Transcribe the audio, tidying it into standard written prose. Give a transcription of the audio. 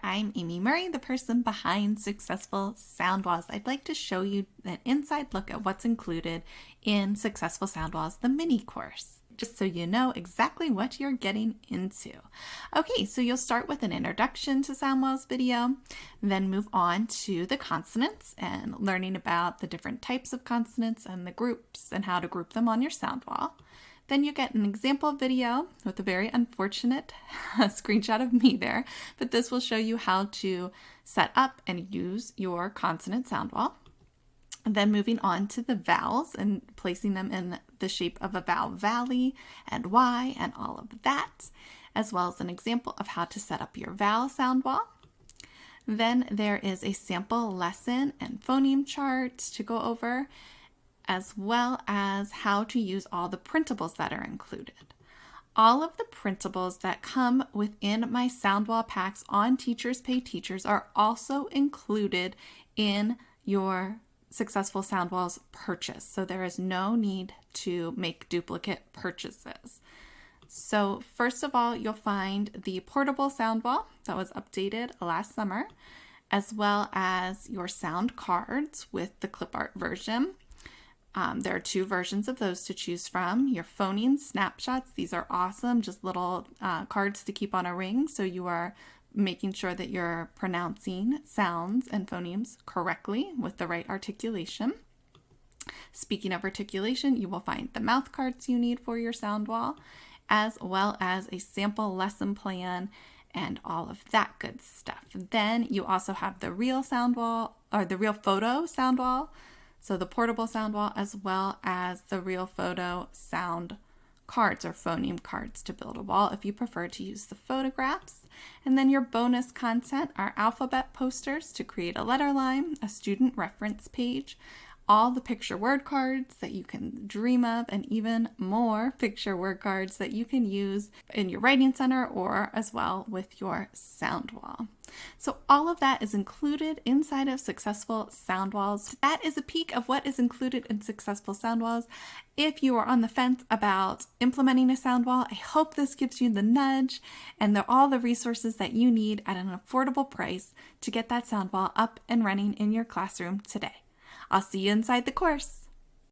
I'm Amy Murray, the person behind Successful Sound Walls. I'd like to show you an inside look at what's included in Successful Sound Walls, the mini course, just so you know exactly what you're getting into. Okay, so you'll start with an introduction to Sound Walls video, then move on to the consonants and learning about the different types of consonants and the groups and how to group them on your sound wall. Then you get an example video with a very unfortunate screenshot of me there, but this will show you how to set up and use your consonant sound wall. And then moving on to the vowels and placing them in the shape of a vowel valley and Y and all of that, as well as an example of how to set up your vowel sound wall. Then there is a sample lesson and phoneme chart to go over, as well as how to use all the printables that are included. All of the printables that come within my Soundwall packs on Teachers Pay Teachers are also included in your Successful Soundwalls purchase, so there is no need to make duplicate purchases. So first of all, you'll find the portable Soundwall that was updated last summer, as well as your sound cards with the clip art version. There are two versions of those to choose from. Your phoneme snapshots, these are awesome, just little cards to keep on a ring, so you are making sure that you're pronouncing sounds and phonemes correctly with the right articulation. Speaking of articulation, you will find the mouth cards you need for your sound wall, as well as a sample lesson plan and all of that good stuff. Then you also have the real sound wall, or the real photo sound wall, so the portable sound wall, as well as the real photo sound cards or phoneme cards to build a wall if you prefer to use the photographs. And then your bonus content are alphabet posters to create a letter line, a student reference page, all the picture word cards that you can dream of, and even more picture word cards that you can use in your writing center or as well with your sound wall. So all of that is included inside of Successful Sound Walls. That is a peek of what is included in Successful Sound Walls. If you are on the fence about implementing a sound wall, I hope this gives you the nudge and all the resources that you need at an affordable price to get that sound wall up and running in your classroom today. I'll see you inside the course.